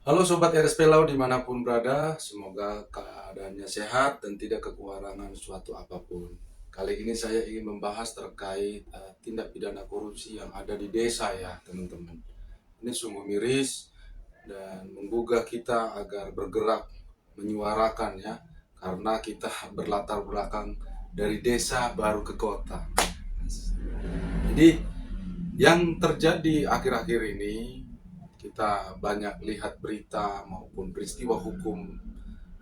Halo Sobat RSP Lau dimanapun berada, semoga keadaannya sehat dan tidak kekurangan suatu apapun. Kali ini saya ingin membahas terkait tindak pidana korupsi yang ada di desa ya teman-teman. Ini sungguh miris dan menggugah kita agar bergerak menyuarakan ya, karena kita berlatar belakang dari desa baru ke kota. Jadi yang terjadi akhir-akhir ini, kita banyak lihat berita maupun peristiwa hukum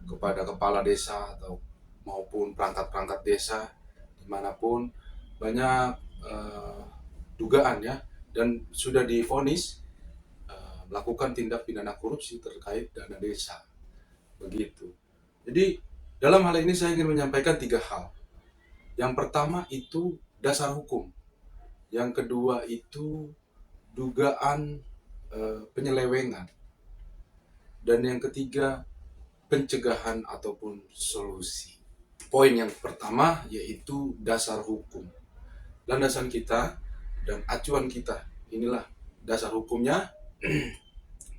kepada kepala desa atau maupun perangkat-perangkat desa dimanapun banyak eh, dugaan ya, dan sudah divonis melakukan tindak pidana korupsi terkait dana desa begitu. Jadi dalam hal ini saya ingin menyampaikan tiga hal. Yang pertama itu dasar hukum, yang kedua itu dugaan penyelewengan, dan yang ketiga pencegahan ataupun solusi. Poin yang pertama yaitu dasar hukum. Landasan kita dan acuan kita, inilah dasar hukumnya,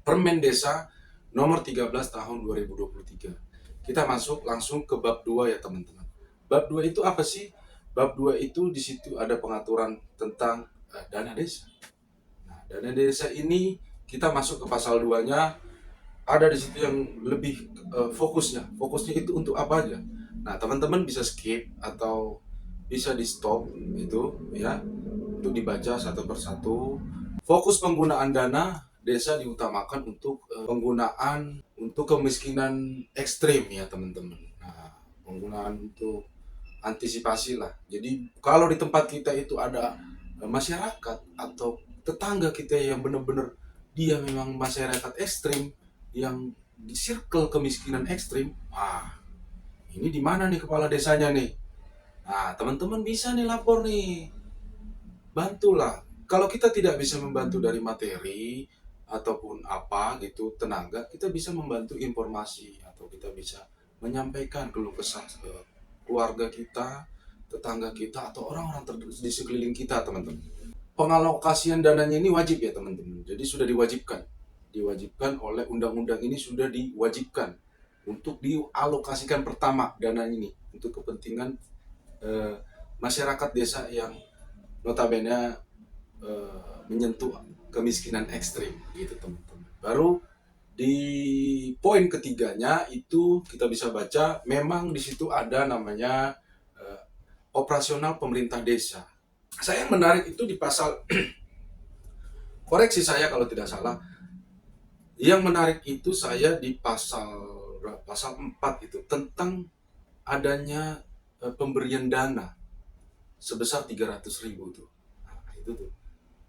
Permen Desa nomor 13 tahun 2023. Kita masuk langsung ke bab 2 ya teman-teman. Bab 2 itu apa sih? Bab 2 itu di situ ada pengaturan tentang dana desa. Nah, dana desa ini kita masuk ke pasal 2-nya, ada di situ yang lebih fokusnya. Fokusnya itu untuk apa aja? Nah, teman-teman bisa skip atau bisa di stop itu ya, untuk dibaca satu persatu. Fokus penggunaan dana desa diutamakan untuk penggunaan untuk kemiskinan ekstrim ya teman-teman. Nah, penggunaan untuk antisipasi lah. Jadi kalau di tempat kita itu ada masyarakat atau tetangga kita yang benar-benar dia memang masyarakat ekstrim, yang di circle kemiskinan ekstrim, ini di mana nih kepala desanya nih? Nah, teman-teman bisa nih lapor nih, bantulah. Kalau kita tidak bisa membantu dari materi ataupun apa gitu tenaga, kita bisa membantu informasi atau kita bisa menyampaikan keluh kesah ke keluarga kita, tetangga kita, atau orang-orang di sekeliling kita, teman-teman. Pengalokasian dananya ini wajib ya teman-teman. Jadi sudah diwajibkan oleh undang-undang, ini sudah diwajibkan untuk dialokasikan pertama dana ini untuk kepentingan eh, masyarakat desa yang notabene menyentuh kemiskinan ekstrim gitu teman-teman. Baru di poin ketiganya itu kita bisa baca, memang di situ ada namanya operasional pemerintah desa. Saya menarik itu di pasal koreksi saya kalau tidak salah. Yang menarik itu saya di pasal 4 itu tentang adanya pemberian dana sebesar 300.000 tuh. Nah, itu tuh.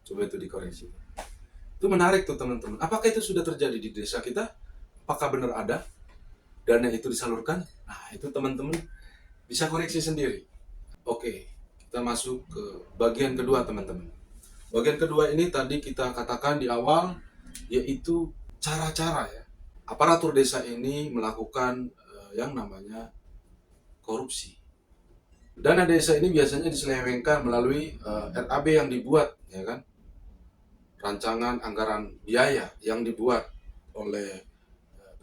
Coba itu dikoreksi. Itu menarik tuh teman-teman. Apakah itu sudah terjadi di desa kita? Apakah benar ada dana itu disalurkan? Nah, itu teman-teman bisa koreksi sendiri. Oke, kita masuk ke bagian kedua teman-teman. Bagian kedua ini tadi kita katakan di awal, yaitu cara-cara ya aparatur desa ini melakukan yang namanya korupsi. Dana desa ini biasanya diselewengkan melalui RAB yang dibuat, ya kan? Rancangan anggaran biaya yang dibuat oleh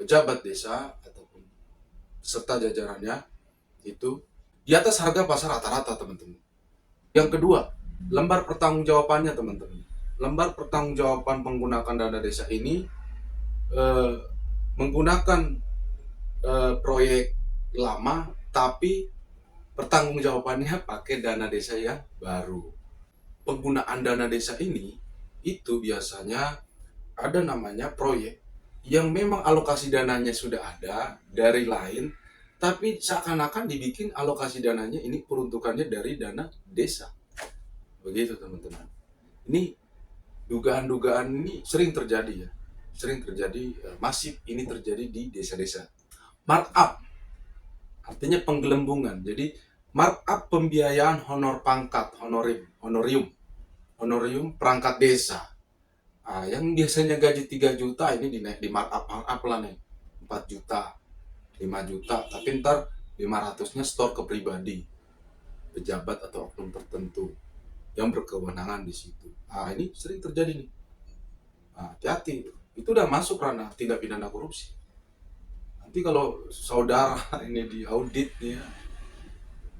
pejabat desa ataupun serta jajarannya itu di atas harga pasar rata-rata, teman-teman. Yang kedua, lembar pertanggungjawabannya, teman-teman. Lembar pertanggungjawaban menggunakan dana desa ini eh, menggunakan proyek lama, tapi pertanggungjawabannya pakai dana desa yang baru. Penggunaan dana desa ini itu biasanya ada namanya proyek yang memang alokasi dananya sudah ada dari lain, tapi seakan-akan dibikin alokasi dananya ini peruntukannya dari dana desa. Begitu teman-teman. Ini dugaan-dugaan ini sering terjadi ya. Sering terjadi, masif ini terjadi di desa-desa. Markup artinya penggelembungan. Jadi markup pembiayaan honor pangkat, honorium perangkat desa. Yang biasanya gaji 3 juta ini dinaik di markup lah nih. 4 juta, 5 juta, tapi ntar 500-nya store ke pribadi, pejabat atau oknum tertentu yang berkewenangan di situ. Ini sering terjadi nih. Hati-hati. itu udah masuk ranah tindak pidana korupsi. Nanti kalau saudara ini diaudit ya,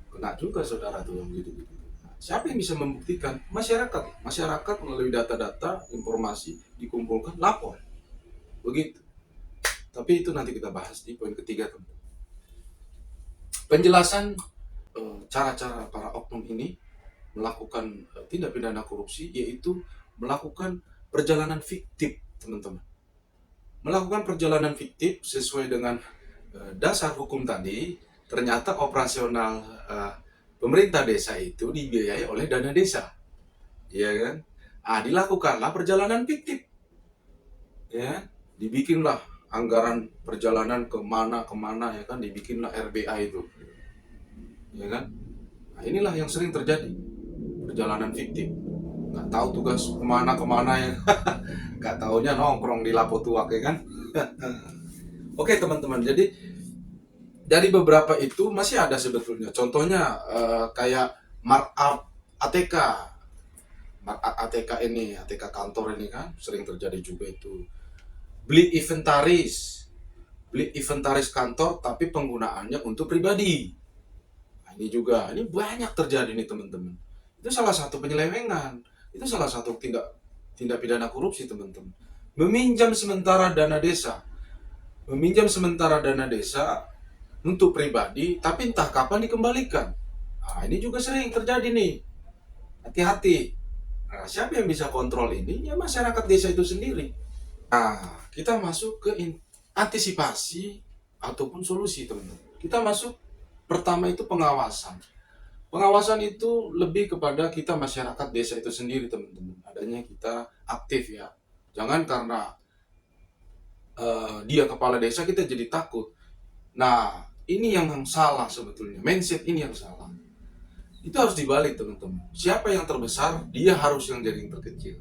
kena juga saudara tuh yang gitu-gitu. Nah, siapa yang bisa membuktikan? Masyarakat. Masyarakat melalui data-data, informasi dikumpulkan, lapor. Begitu. Tapi itu nanti kita bahas di poin ketiga, teman. Penjelasan cara-cara para oknum ini melakukan tindak pidana korupsi, yaitu melakukan perjalanan fiktif, teman-teman. Melakukan perjalanan fiktif sesuai dengan dasar hukum tadi, ternyata operasional pemerintah desa itu dibiayai oleh dana desa, ya kan? Dilakukanlah perjalanan fiktif, ya, dibikinlah anggaran perjalanan kemana ya kan, dibikinlah RBA itu, ya kan? Nah, inilah yang sering terjadi, perjalanan fiktif. Nggak tahu tugas kemana ya, nggak taunya nongkrong di Lapotuak ya kan. Oke teman-teman, jadi dari beberapa itu masih ada sebetulnya. Contohnya kayak markup ATK. Markup ATK ini, ATK kantor ini kan sering terjadi juga itu. Beli inventaris. Beli inventaris kantor tapi penggunaannya untuk pribadi. Nah, ini juga, ini banyak terjadi nih teman-teman. Itu salah satu penyelewengan. Itu salah satu tindak pidana korupsi, teman-teman. Meminjam sementara dana desa. Meminjam sementara dana desa untuk pribadi, tapi entah kapan dikembalikan. Nah, ini juga sering terjadi nih. Hati-hati. Nah, siapa yang bisa kontrol ini? Ya masyarakat desa itu sendiri. Nah, kita masuk ke antisipasi ataupun solusi, teman-teman. Kita masuk pertama itu pengawasan. Pengawasan itu lebih kepada kita masyarakat desa itu sendiri, teman-teman. Adanya kita aktif ya. Jangan karena dia kepala desa kita jadi takut. Nah, ini yang salah sebetulnya. Mindset ini yang salah. Itu harus dibalik, teman-teman. Siapa yang terbesar, dia harus yang jadi yang terkecil.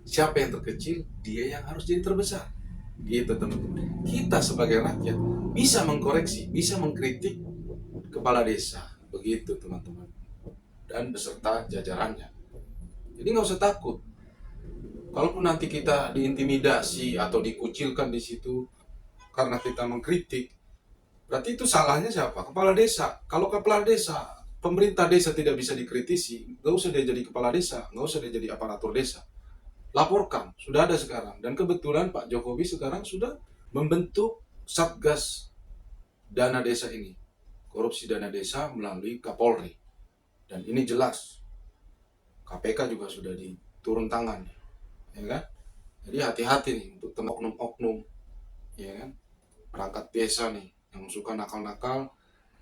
Siapa yang terkecil, dia yang harus jadi terbesar. Gitu, teman-teman. Kita sebagai rakyat bisa mengkoreksi, bisa mengkritik kepala desa. Begitu, teman-teman. Dan beserta jajarannya. Jadi nggak usah takut. Kalaupun nanti kita diintimidasi atau dikucilkan di situ karena kita mengkritik, berarti itu salahnya siapa? Kepala desa. Kalau kepala desa, pemerintah desa tidak bisa dikritisi, nggak usah dia jadi kepala desa, nggak usah dia jadi aparatur desa. Laporkan, sudah ada sekarang. Dan kebetulan Pak Jokowi sekarang sudah membentuk Satgas Dana Desa ini. Korupsi dana desa melalui Kapolri. Dan ini jelas. KPK juga sudah diturun tangan. Ya kan? Jadi hati-hati nih untuk oknum-oknum. Ya kan? Perangkat desa nih yang suka nakal-nakal,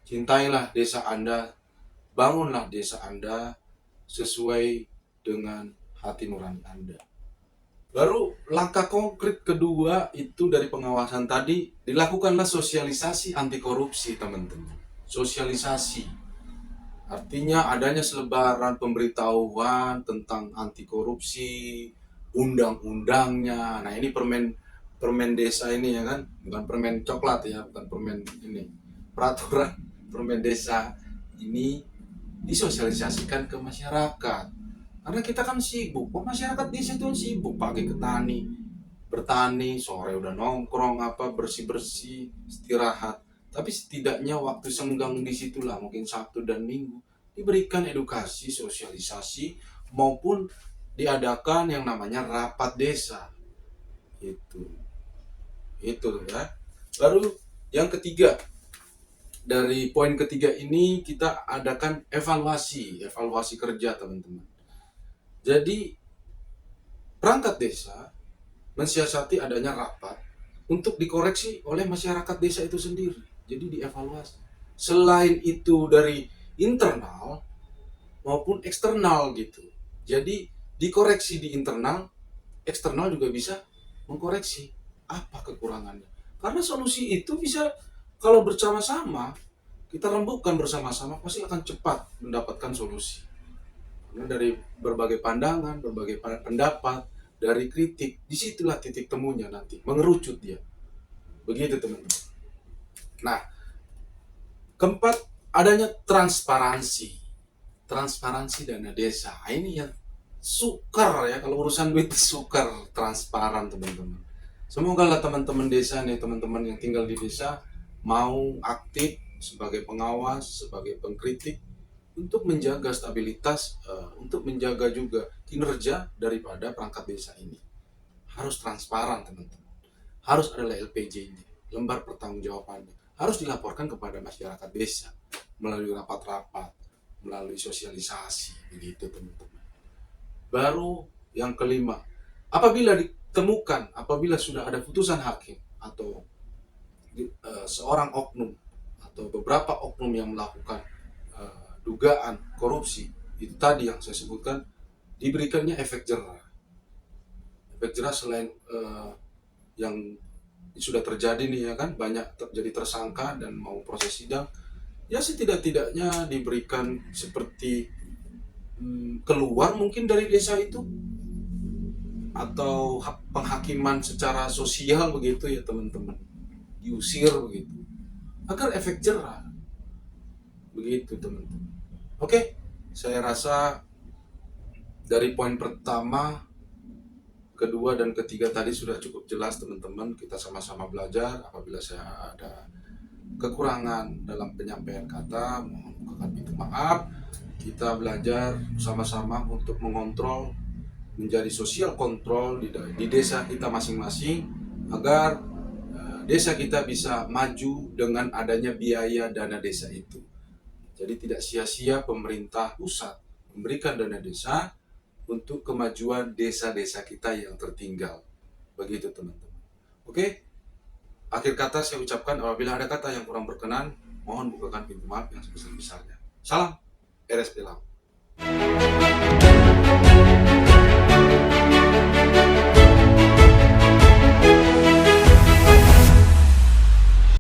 cintailah desa Anda, bangunlah desa Anda sesuai dengan hati nurani Anda. Baru langkah konkret kedua itu dari pengawasan tadi, dilakukanlah sosialisasi anti korupsi, teman-teman. Sosialisasi. Artinya adanya selebaran pemberitahuan tentang anti korupsi, undang-undangnya. Nah, ini permen desa ini ya kan, bukan permen coklat ya, bukan permen ini. Peraturan permen desa ini disosialisasikan ke masyarakat. Karena kita kan sibuk, masyarakat desa itu sibuk, pagi ke tani, bertani, sore udah nongkrong apa bersih-bersih, istirahat. Tapi setidaknya waktu senggang di situlah, mungkin Sabtu dan Minggu, diberikan edukasi, sosialisasi maupun diadakan yang namanya rapat desa. Itu ya. Baru yang ketiga, dari poin ketiga ini kita adakan evaluasi kerja, teman-teman. Jadi perangkat desa mensiasati adanya rapat untuk dikoreksi oleh masyarakat desa itu sendiri. Jadi dievaluasi. Selain itu dari internal maupun eksternal gitu. Jadi dikoreksi di internal, eksternal juga bisa mengkoreksi apa kekurangannya. Karena solusi itu bisa kalau bersama-sama, kita rembukan bersama-sama, pasti akan cepat mendapatkan solusi. Karena dari berbagai pandangan, berbagai pendapat, dari kritik, disitulah titik temunya nanti, mengerucut dia. Begitu teman-teman. Nah, keempat, adanya transparansi. Transparansi dana desa. Ini yang sukar ya, kalau urusan duit sukar, transparan teman-teman. Semoga lah teman-teman desa nih, teman-teman yang tinggal di desa mau aktif sebagai pengawas, sebagai pengkritik untuk menjaga stabilitas, untuk menjaga juga kinerja daripada perangkat desa ini. Harus transparan teman-teman, harus ada LPJ-nya, lembar pertanggungjawabannya, harus dilaporkan kepada masyarakat desa melalui rapat-rapat, melalui sosialisasi, begitu teman-teman. Baru yang kelima, apabila sudah ada putusan hakim atau seorang oknum atau beberapa oknum yang melakukan dugaan korupsi, itu tadi yang saya sebutkan, diberikannya efek jerah. Efek jerah selain yang sudah terjadi nih ya kan, banyak terjadi tersangka dan mau proses sidang, ya setidak-tidaknya diberikan seperti keluar mungkin dari desa itu, atau penghakiman secara sosial begitu ya teman-teman, diusir begitu, agar efek jerah begitu teman-teman. Oke, saya rasa dari poin pertama, kedua, dan ketiga tadi sudah cukup jelas teman-teman. Kita sama-sama belajar. Apabila saya ada kekurangan dalam penyampaian kata, mohon bukakan pintu maaf. Kita belajar sama-sama untuk mengontrol, menjadi sosial kontrol di desa kita masing-masing, agar desa kita bisa maju dengan adanya biaya dana desa itu. Jadi tidak sia-sia pemerintah pusat memberikan dana desa untuk kemajuan desa-desa kita yang tertinggal. Begitu teman-teman. Oke, akhir kata saya ucapkan, apabila ada kata yang kurang berkenan, mohon bukakan pintu maaf yang sebesar-besarnya. Salam RSP Laut.